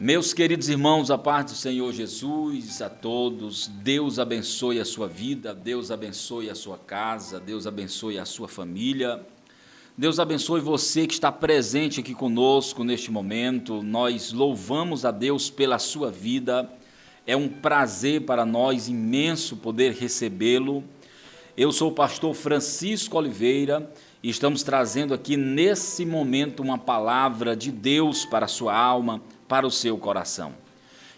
Meus queridos irmãos, a paz do Senhor Jesus a todos, Deus abençoe a sua vida, Deus abençoe a sua casa, Deus abençoe a sua família, Deus abençoe você que está presente aqui conosco neste momento. Nós louvamos a Deus pela sua vida, é um prazer para nós imenso poder recebê-lo. Eu sou o pastor Francisco Oliveira e estamos trazendo aqui nesse momento uma palavra de Deus para a sua alma, para o seu coração.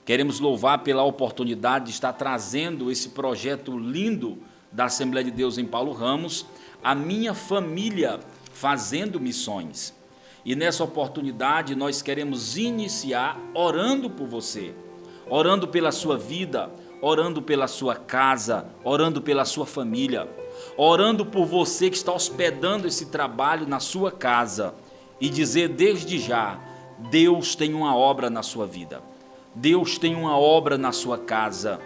Queremos louvar pela oportunidade de estar trazendo esse projeto lindo da Assembleia de Deus em Paulo Ramos, a minha família fazendo missões. E nessa oportunidade nós queremos iniciar orando por você, orando pela sua vida, orando pela sua casa, orando pela sua família, orando por você que está hospedando esse trabalho na sua casa e dizer desde já: Deus tem uma obra na sua vida, Deus tem uma obra na sua casa,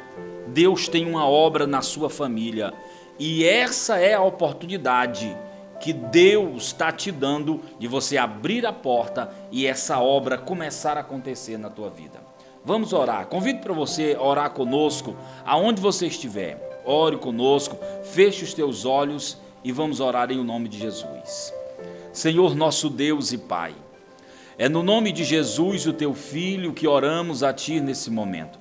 Deus tem uma obra na sua família, e essa é a oportunidade que Deus está te dando de você abrir a porta e essa obra começar a acontecer na tua vida. Vamos orar. Convido para você orar conosco, aonde você estiver. Ore conosco, feche os teus olhos e vamos orar em nome de Jesus. Senhor nosso Deus e Pai, é no nome de Jesus, o teu Filho, que oramos a Ti nesse momento.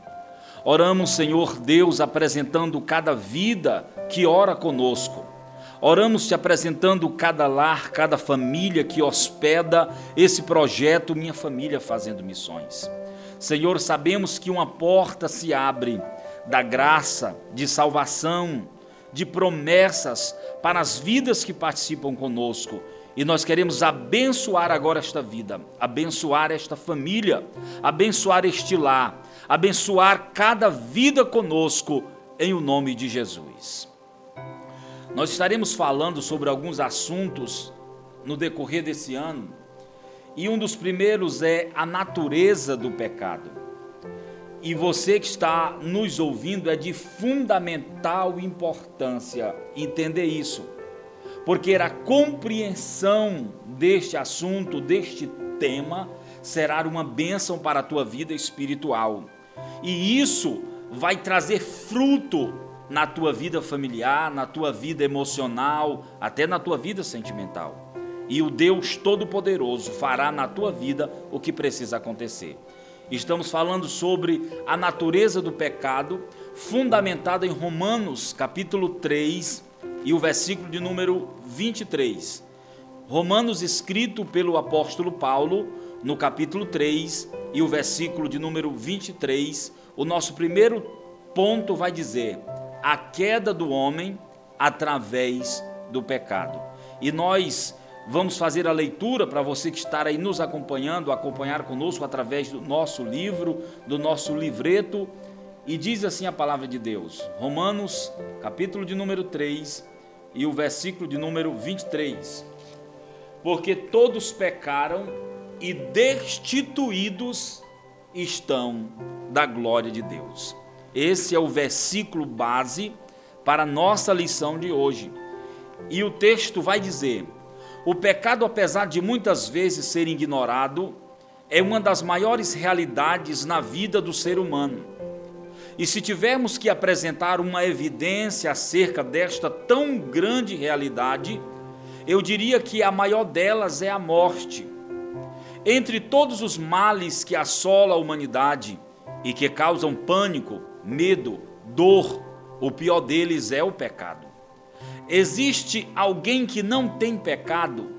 Oramos, Senhor Deus, apresentando cada vida que ora conosco. Oramos te apresentando cada lar, cada família que hospeda esse projeto Minha Família Fazendo Missões. Senhor, sabemos que uma porta se abre da graça, de salvação, de promessas para as vidas que participam conosco. E nós queremos abençoar agora esta vida, abençoar esta família, abençoar este lar, abençoar cada vida conosco, em o nome de Jesus. Nós estaremos falando sobre alguns assuntos no decorrer desse ano, e um dos primeiros é a natureza do pecado. E você que está nos ouvindo, é de fundamental importância entender isso, porque a compreensão deste assunto, deste tema, será uma bênção para a tua vida espiritual. E isso vai trazer fruto na tua vida familiar, na tua vida emocional, até na tua vida sentimental. E o Deus Todo-Poderoso fará na tua vida o que precisa acontecer. Estamos falando sobre a natureza do pecado, fundamentada em Romanos, capítulo 3, e o versículo de número 23. Romanos, escrito pelo apóstolo Paulo, no capítulo 3, e o versículo de número 23, o nosso primeiro ponto vai dizer: a queda do homem através do pecado. E nós vamos fazer a leitura para você que está aí nos acompanhando, acompanhar conosco através do nosso livro, do nosso livreto, e diz assim a palavra de Deus, Romanos, capítulo de número 3, e o versículo de número 23. Porque todos pecaram e destituídos estão da glória de Deus. Esse é o versículo base para a nossa lição de hoje. E o texto vai dizer: o pecado, apesar de muitas vezes ser ignorado, é uma das maiores realidades na vida do ser humano. E se tivermos que apresentar uma evidência acerca desta tão grande realidade, eu diria que a maior delas é a morte. Entre todos os males que assolam a humanidade e que causam pânico, medo, dor, o pior deles é o pecado. Existe alguém que não tem pecado?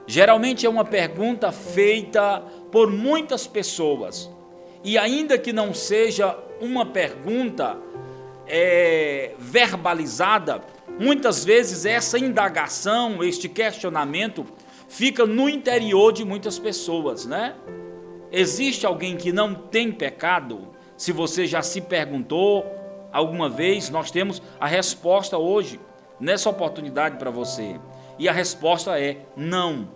Geralmente é uma pergunta feita por muitas pessoas. E ainda que não seja uma pergunta verbalizada, muitas vezes essa indagação, este questionamento, fica no interior de muitas pessoas, né? Existe alguém que não tem pecado? Se você já se perguntou alguma vez, nós temos a resposta hoje, nessa oportunidade para você. E a resposta é não.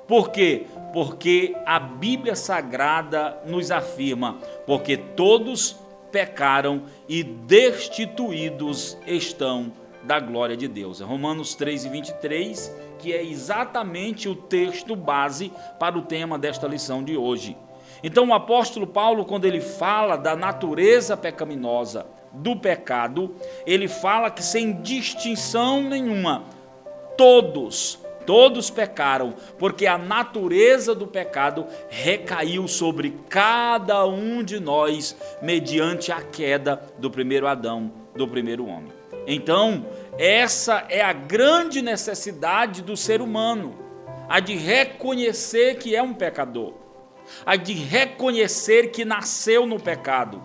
Por quê? Porque a Bíblia Sagrada nos afirma: porque todos pecaram e destituídos estão da glória de Deus. É Romanos 3:23, que é exatamente o texto base para o tema desta lição de hoje. Então o apóstolo Paulo, quando ele fala da natureza pecaminosa do pecado, ele fala que sem distinção nenhuma, todos pecaram, porque a natureza do pecado recaiu sobre cada um de nós, mediante a queda do primeiro Adão, do primeiro homem. Então, essa é a grande necessidade do ser humano, a de reconhecer que é um pecador, a de reconhecer que nasceu no pecado,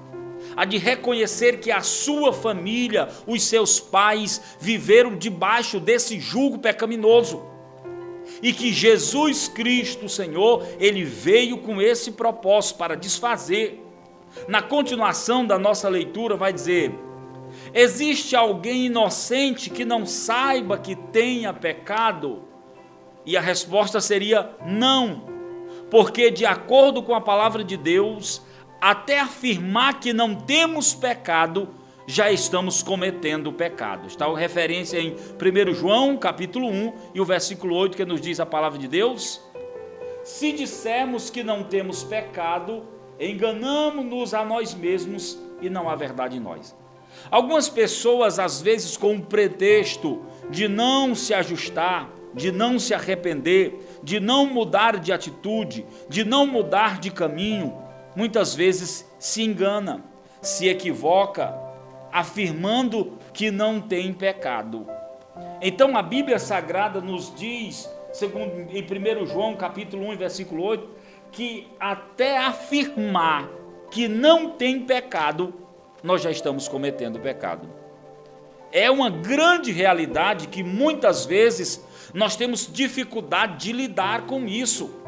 a de reconhecer que a sua família, os seus pais, viveram debaixo desse jugo pecaminoso, e que Jesus Cristo, Senhor, ele veio com esse propósito para desfazer. Na continuação da nossa leitura vai dizer: existe alguém inocente que não saiba que tenha pecado? E a resposta seria não, porque de acordo com a palavra de Deus, até afirmar que não temos pecado, já estamos cometendo pecado. Está a referência em 1 João, capítulo 1, e o versículo 8, que nos diz a palavra de Deus: se dissermos que não temos pecado, enganamo-nos a nós mesmos e não há verdade em nós. Algumas pessoas, às vezes, com o pretexto de não se ajustar, de não se arrepender, de não mudar de atitude, de não mudar de caminho, muitas vezes se engana, se equivoca, afirmando que não tem pecado. Então a Bíblia Sagrada nos diz, segundo em 1 João capítulo 1, versículo 8, que até afirmar que não tem pecado, nós já estamos cometendo pecado. É uma grande realidade que muitas vezes nós temos dificuldade de lidar com isso.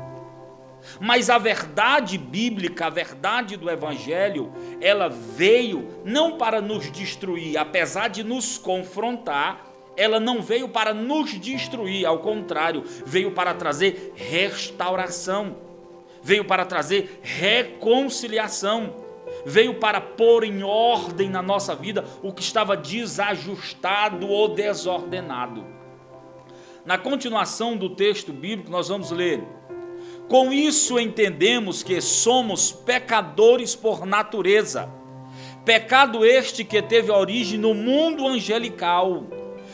Mas a verdade bíblica, a verdade do Evangelho, ela veio não para nos destruir, apesar de nos confrontar, ela não veio para nos destruir, ao contrário, veio para trazer restauração, veio para trazer reconciliação, veio para pôr em ordem na nossa vida o que estava desajustado ou desordenado. Na continuação do texto bíblico, nós vamos ler: com isso entendemos que somos pecadores por natureza, pecado este que teve origem no mundo angelical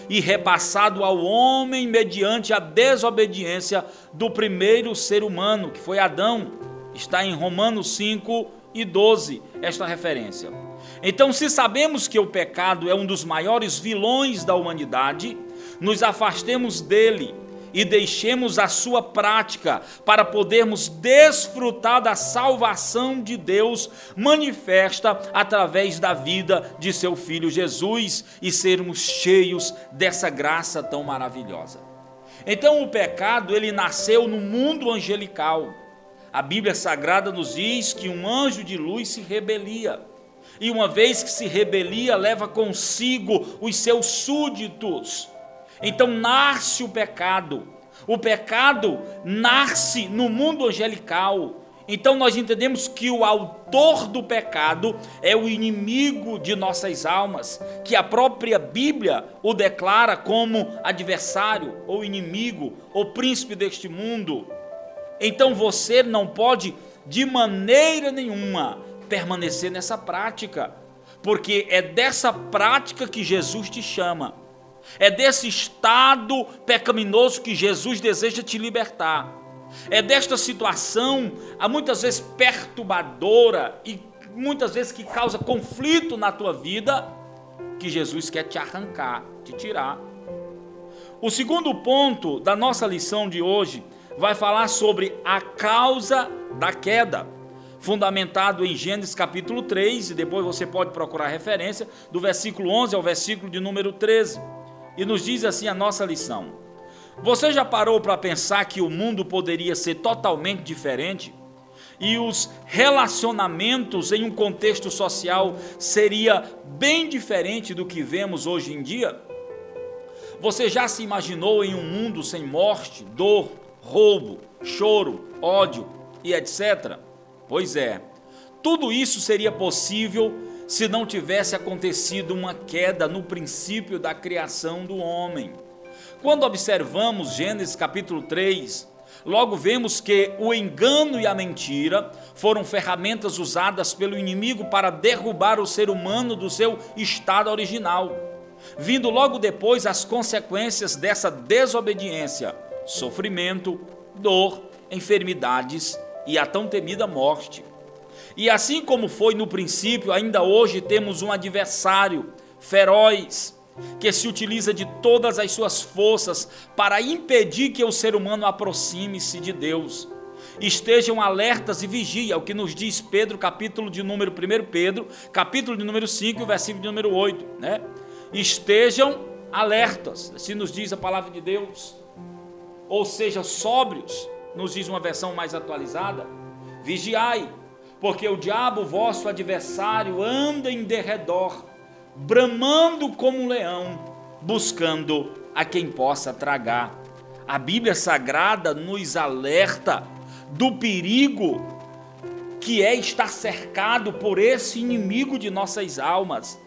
e repassado ao homem mediante a desobediência do primeiro ser humano, que foi Adão. Está em Romanos 5:12, esta referência. Então, se sabemos que o pecado é um dos maiores vilões da humanidade, nos afastemos dele e deixemos a sua prática para podermos desfrutar da salvação de Deus manifesta através da vida de seu Filho Jesus e sermos cheios dessa graça tão maravilhosa. Então o pecado, ele nasceu no mundo angelical. A Bíblia Sagrada nos diz que um anjo de luz se rebelia, e uma vez que se rebelia, leva consigo os seus súditos. Então nasce o pecado nasce no mundo angelical. Então nós entendemos que o autor do pecado é o inimigo de nossas almas, que a própria Bíblia o declara como adversário, ou inimigo, ou príncipe deste mundo. Então você não pode de maneira nenhuma permanecer nessa prática, porque é dessa prática que Jesus te chama. É desse estado pecaminoso que Jesus deseja te libertar. É desta situação, muitas vezes perturbadora e muitas vezes que causa conflito na tua vida, que Jesus quer te arrancar, te tirar. O segundo ponto da nossa lição de hoje vai falar sobre a causa da queda, fundamentado em Gênesis capítulo 3, e depois você pode procurar a referência, do versículo 11 ao versículo de número 13. E nos diz assim a nossa lição: você já parou para pensar que o mundo poderia ser totalmente diferente? E os relacionamentos em um contexto social seria bem diferente do que vemos hoje em dia? Você já se imaginou em um mundo sem morte, dor, roubo, choro, ódio e etc? Pois é, tudo isso seria possível se não tivesse acontecido uma queda no princípio da criação do homem. Quando observamos Gênesis capítulo 3, Logo vemos que o engano e a mentira foram ferramentas usadas pelo inimigo para derrubar o ser humano do seu estado original, vindo logo depois as consequências dessa desobediência: sofrimento, dor, enfermidades e a tão temida morte. E assim como foi no princípio, ainda hoje temos um adversário feroz, que se utiliza de todas as suas forças para impedir que o ser humano aproxime-se de Deus. Estejam alertas e vigia, o que nos diz Pedro, capítulo de número 1 Pedro, capítulo de número 5, versículo de número 8, né? Estejam alertas, assim nos diz a palavra de Deus, ou seja, sóbrios, nos diz uma versão mais atualizada. Vigiai, porque o diabo, vosso adversário, anda em derredor, bramando como um leão, buscando a quem possa tragar. A Bíblia Sagrada nos alerta do perigo que é estar cercado por esse inimigo de nossas almas,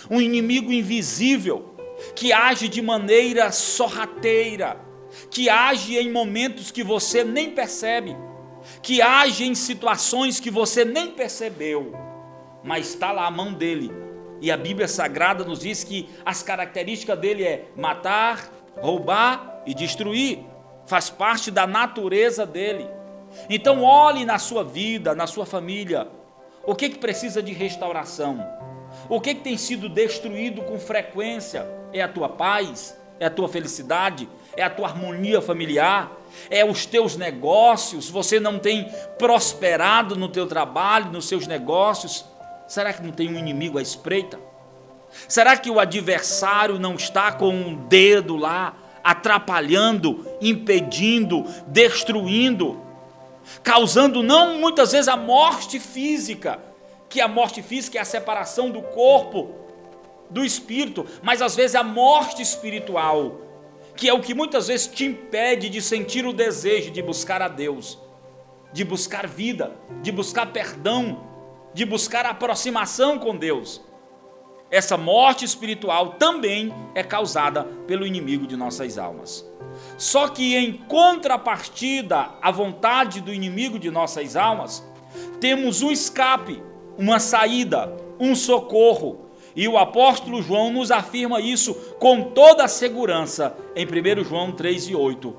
um inimigo invisível, que age de maneira sorrateira, que age em momentos que você nem percebe, que age em situações que você nem percebeu, mas está lá a mão dele. E a Bíblia Sagrada nos diz que as características dele é matar, roubar e destruir. Faz parte da natureza dele. Então olhe na sua vida, na sua família, o que precisa de restauração? O que tem sido destruído com frequência? É a tua paz? É a tua felicidade? É a tua harmonia familiar? É os teus negócios? Você não tem prosperado no teu trabalho, nos seus negócios? Será que não tem um inimigo à espreita? Será que o adversário não está com um dedo lá, atrapalhando, impedindo, destruindo, causando não muitas vezes a morte física, que a morte física é a separação do corpo do espírito, mas às vezes a morte espiritual, que é o que muitas vezes te impede de sentir o desejo de buscar a Deus, de buscar vida, de buscar perdão, de buscar aproximação com Deus. Essa morte espiritual também é causada pelo inimigo de nossas almas. Só que em contrapartida à vontade do inimigo de nossas almas, temos um escape, uma saída, um socorro. E o apóstolo João nos afirma isso com toda a segurança em 1 João 3:8,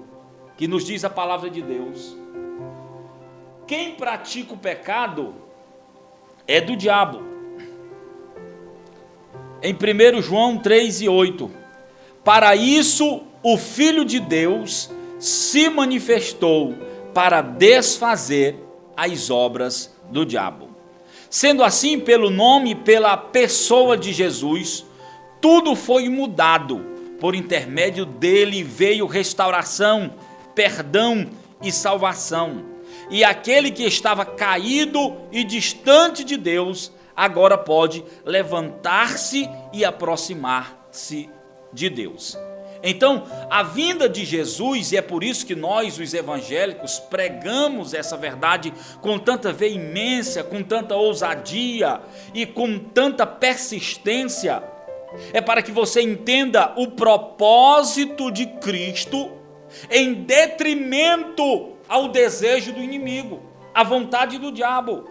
que nos diz a palavra de Deus: quem pratica o pecado é do diabo. Em 1 João 3:8, para isso o Filho de Deus se manifestou para desfazer as obras do diabo. Sendo assim, pelo nome e pela pessoa de Jesus, tudo foi mudado. Por intermédio dele veio restauração, perdão e salvação. E aquele que estava caído e distante de Deus, agora pode levantar-se e aproximar-se de Deus. Então, a vinda de Jesus, e é por isso que nós, os evangélicos, pregamos essa verdade com tanta veemência, com tanta ousadia e com tanta persistência, é para que você entenda o propósito de Cristo em detrimento ao desejo do inimigo, à vontade do diabo.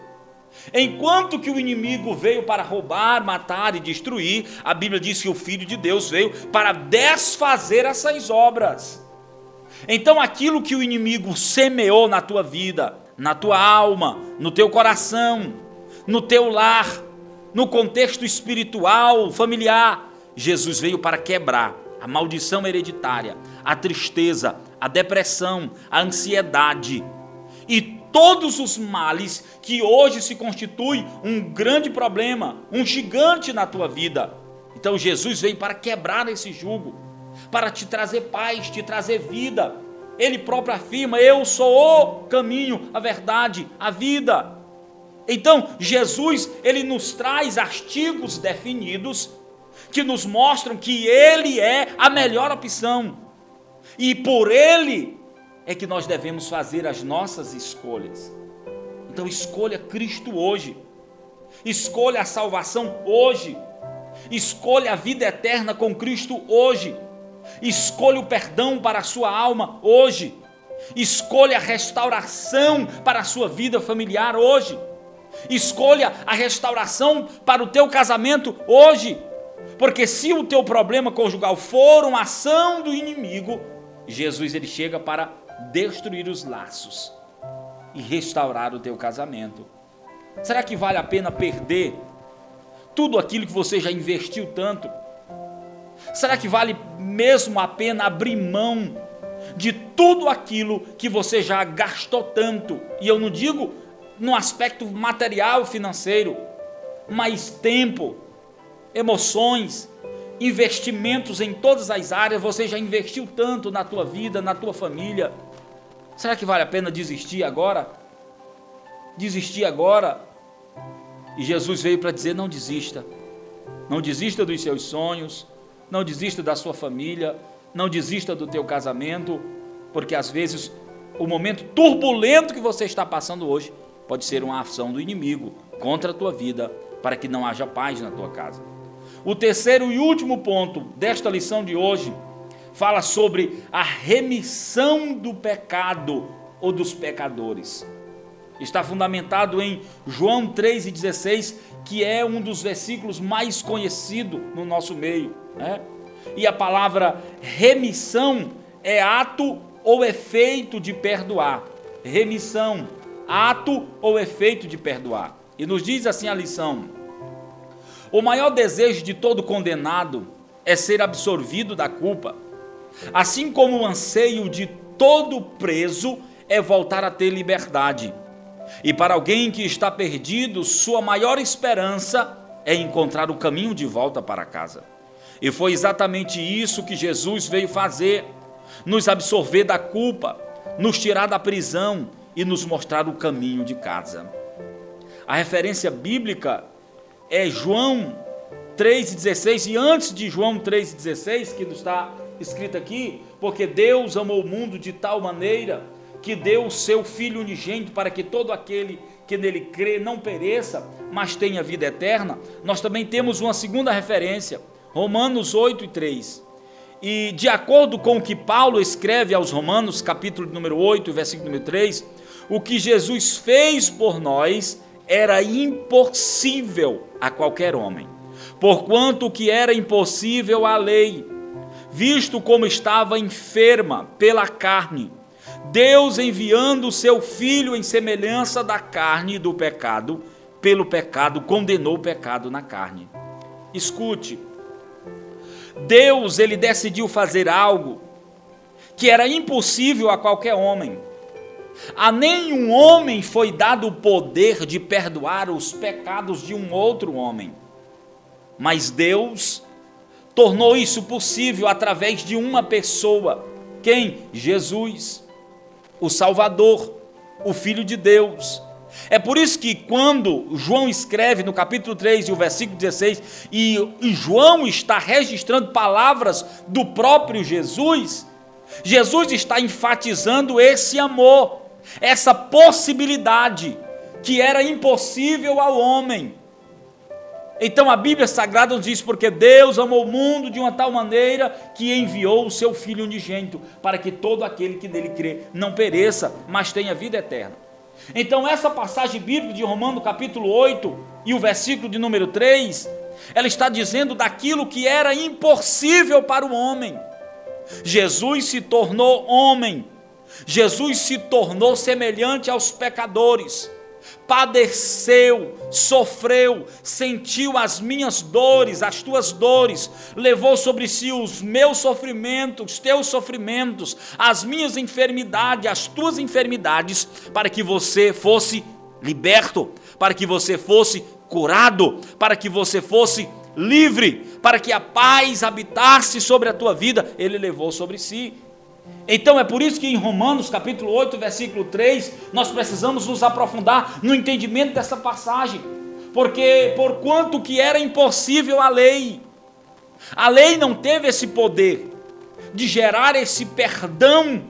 Enquanto que o inimigo veio para roubar, matar e destruir, a Bíblia diz que o Filho de Deus veio para desfazer essas obras. Então aquilo que o inimigo semeou na tua vida, na tua alma, no teu coração, no teu lar, no contexto espiritual, familiar, Jesus veio para quebrar a maldição hereditária, a tristeza, a depressão, a ansiedade e todos os males que hoje se constituem um grande problema, um gigante na tua vida. Então Jesus veio para quebrar esse jugo, para te trazer paz, te trazer vida. Ele próprio afirma: eu sou o caminho, a verdade, a vida. Então Jesus, ele nos traz artigos definidos que nos mostram que ele é a melhor opção. E por ele é que nós devemos fazer as nossas escolhas. Então escolha Cristo hoje, escolha a salvação hoje, escolha a vida eterna com Cristo hoje, escolha o perdão para a sua alma hoje, Escolha a restauração para a sua vida familiar hoje. Escolha a restauração para o teu casamento hoje. Porque se o teu problema conjugal for uma ação do inimigo, Jesus ele chega para destruir os laços e restaurar o teu casamento. Será que vale a pena perder tudo aquilo que você já investiu tanto? Será que vale mesmo a pena abrir mão de tudo aquilo que você já gastou tanto? E eu não digo no aspecto material, financeiro, mas tempo, emoções, investimentos em todas as áreas. Você já investiu tanto na tua vida, na tua família. Será que vale a pena desistir agora? Desistir agora? E Jesus veio para dizer: não desista. Não desista dos seus sonhos, não desista da sua família, não desista do teu casamento, porque às vezes o momento turbulento que você está passando hoje pode ser uma ação do inimigo contra a tua vida, para que não haja paz na tua casa. O terceiro e último ponto desta lição de hoje fala sobre a remissão do pecado ou dos pecadores. Está fundamentado em João 3,16, que é um dos versículos mais conhecidos no nosso meio, né? E a palavra remissão é ato ou efeito de perdoar. Remissão, ato ou efeito de perdoar. E nos diz assim a lição: o maior desejo de todo condenado é ser absorvido da culpa, assim como o anseio de todo preso é voltar a ter liberdade. E para alguém que está perdido, sua maior esperança é encontrar o caminho de volta para casa. E foi exatamente isso que Jesus veio fazer: nos absorver da culpa, nos tirar da prisão e nos mostrar o caminho de casa. A referência bíblica é João 3,16, e antes de João 3,16, que está escrito aqui, porque Deus amou o mundo de tal maneira que deu o seu Filho unigênito para que todo aquele que nele crê não pereça, mas tenha vida eterna. Nós também temos uma segunda referência, Romanos 8,3. E de acordo com o que Paulo escreve aos Romanos, capítulo número 8, versículo número 3, o que Jesus fez por nós era impossível a qualquer homem, porquanto o que era impossível à lei, visto como estava enferma pela carne, Deus, enviando o seu Filho em semelhança da carne e do pecado, pelo pecado condenou o pecado na carne. Escute, Deus ele decidiu fazer algo que era impossível a qualquer homem. A nenhum homem foi dado o poder de perdoar os pecados de um outro homem, mas Deus tornou isso possível através de uma pessoa. Quem? Jesus, o Salvador, o Filho de Deus. É por isso que quando João escreve no capítulo 3 e o versículo 16, e João está registrando palavras do próprio Jesus, Jesus está enfatizando esse amor, essa possibilidade que era impossível ao homem. Então a Bíblia Sagrada nos diz: porque Deus amou o mundo de uma tal maneira que enviou o seu Filho unigênito, para que todo aquele que nele crê não pereça, mas tenha vida eterna. Então essa passagem bíblica de Romanos capítulo 8 e o versículo de número 3, ela está dizendo daquilo que era impossível para o homem. Jesus se tornou homem, Jesus se tornou semelhante aos pecadores, padeceu, sofreu, sentiu as minhas dores, as tuas dores, levou sobre si os meus sofrimentos, os teus sofrimentos, as minhas enfermidades, as tuas enfermidades, para que você fosse liberto, para que você fosse curado, para que você fosse livre, para que a paz habitasse sobre a tua vida. Ele levou sobre si. Então é por isso que em Romanos capítulo 8, versículo 3, nós precisamos nos aprofundar no entendimento dessa passagem, porque porquanto que era impossível a lei não teve esse poder de gerar esse perdão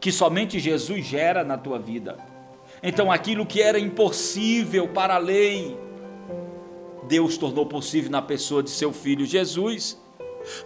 que somente Jesus gera na tua vida. Então aquilo que era impossível para a lei, Deus tornou possível na pessoa de seu Filho Jesus.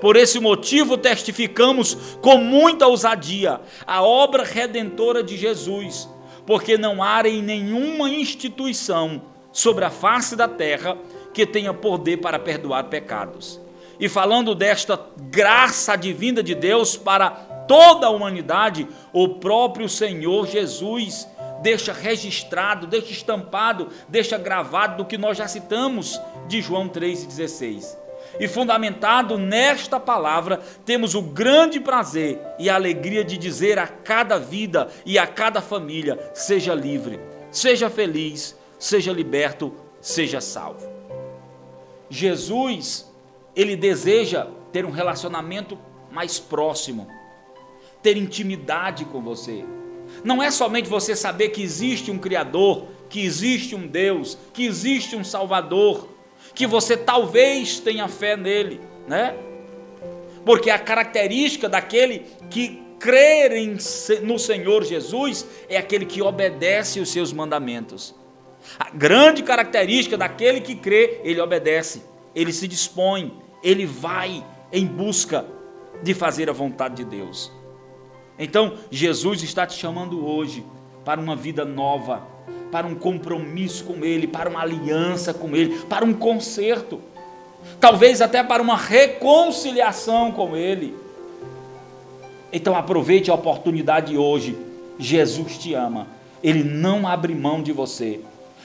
Por esse motivo testificamos com muita ousadia a obra redentora de Jesus, porque não há em nenhuma instituição sobre a face da terra que tenha poder para perdoar pecados. E falando desta graça divina de Deus para toda a humanidade, o próprio Senhor Jesus deixa registrado, deixa estampado, deixa gravado do que nós já citamos de João 3,16. E fundamentado nesta palavra, temos o grande prazer e a alegria de dizer a cada vida e a cada família: seja livre, seja feliz, seja liberto, seja salvo. Jesus, ele deseja ter um relacionamento mais próximo, ter intimidade com você. Não é somente você saber que existe um Criador, que existe um Deus, que existe um Salvador, que você talvez tenha fé nele, né? Porque a característica daquele que crer no Senhor Jesus é aquele que obedece os seus mandamentos. A grande característica daquele que crê, ele obedece, ele se dispõe, ele vai em busca de fazer a vontade de Deus. Então, Jesus está te chamando hoje para uma vida nova, para um compromisso com Ele, para uma aliança com Ele, para um conserto, talvez até para uma reconciliação com Ele. Então aproveite a oportunidade hoje. Jesus te ama, Ele não abre mão de você.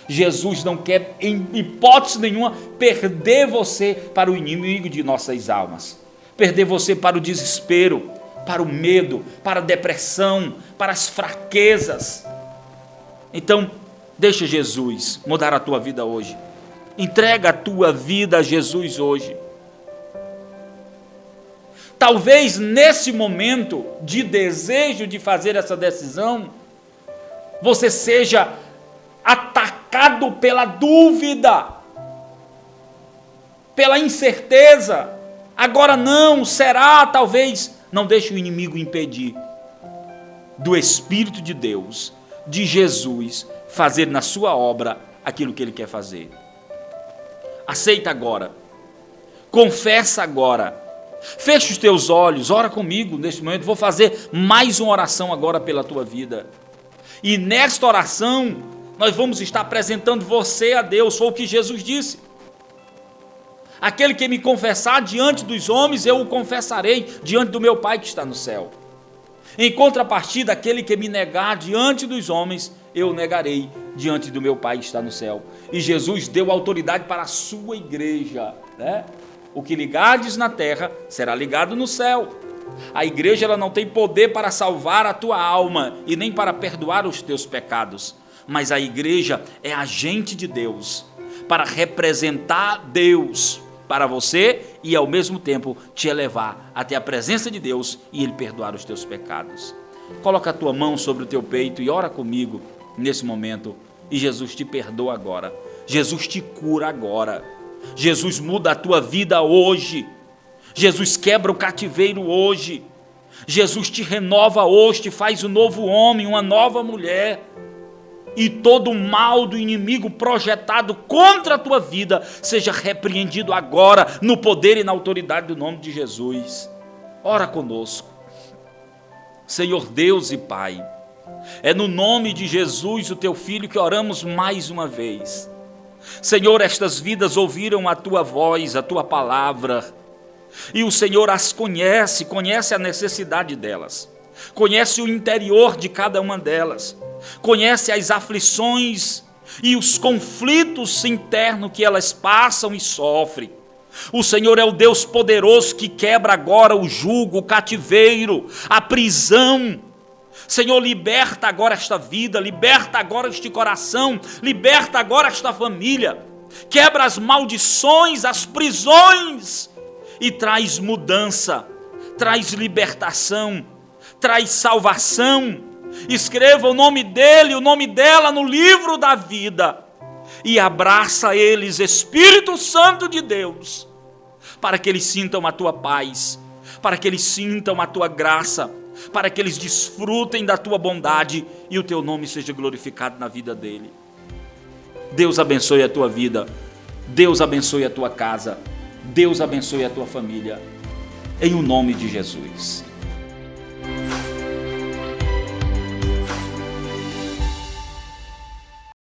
Jesus não quer, em hipótese nenhuma, perder você para o inimigo de nossas almas, perder você para o desespero, para o medo, para a depressão, para as fraquezas. Então, deixa Jesus mudar a tua vida hoje. Entrega a tua vida a Jesus hoje. Talvez nesse momento de desejo de fazer essa decisão, você seja atacado pela dúvida, pela incerteza. Agora não, será, talvez. Não deixe o inimigo impedir do Espírito de Deus, de Jesus, fazer na sua obra aquilo que Ele quer fazer. Aceita agora, confessa agora, fecha os teus olhos, ora comigo neste momento. Vou fazer mais uma oração agora pela tua vida, e nesta oração nós vamos estar apresentando você a Deus. Foi o que Jesus disse: aquele que me confessar diante dos homens, eu o confessarei diante do meu Pai que está no céu. Em contrapartida, aquele que me negar diante dos homens, eu o negarei diante do meu Pai que está no céu. E Jesus deu autoridade para a sua igreja, né? O que ligardes na terra será ligado no céu. A igreja, ela não tem poder para salvar a tua alma e nem para perdoar os teus pecados, mas a igreja é agente de Deus para representar Deus para você e ao mesmo tempo te elevar até a presença de Deus e Ele perdoar os teus pecados. Coloca a tua mão sobre o teu peito e ora comigo nesse momento, e Jesus te perdoa agora, Jesus te cura agora, Jesus muda a tua vida hoje, Jesus quebra o cativeiro hoje, Jesus te renova hoje, te faz um novo homem, uma nova mulher. E todo o mal do inimigo projetado contra a tua vida seja repreendido agora, no poder e na autoridade do nome de Jesus. Ora conosco. Senhor Deus e Pai, é no nome de Jesus, o teu Filho, que oramos mais uma vez. Senhor, estas vidas ouviram a tua voz, a tua palavra, e o Senhor as conhece, conhece a necessidade delas, conhece o interior de cada uma delas, conhece as aflições e os conflitos internos que elas passam e sofrem. O Senhor é o Deus poderoso que quebra agora o jugo, o cativeiro, a prisão. Senhor, liberta agora esta vida, liberta agora este coração, liberta agora esta família, quebra as maldições, as prisões e traz mudança, traz libertação, traz salvação. Escreva o nome dele, o nome dela no livro da vida e abraça eles, Espírito Santo de Deus, para que eles sintam a tua paz, para que eles sintam a tua graça, para que eles desfrutem da tua bondade e o teu nome seja glorificado na vida dele. Deus abençoe a tua vida, Deus abençoe a tua casa, Deus abençoe a tua família. em o nome de Jesus.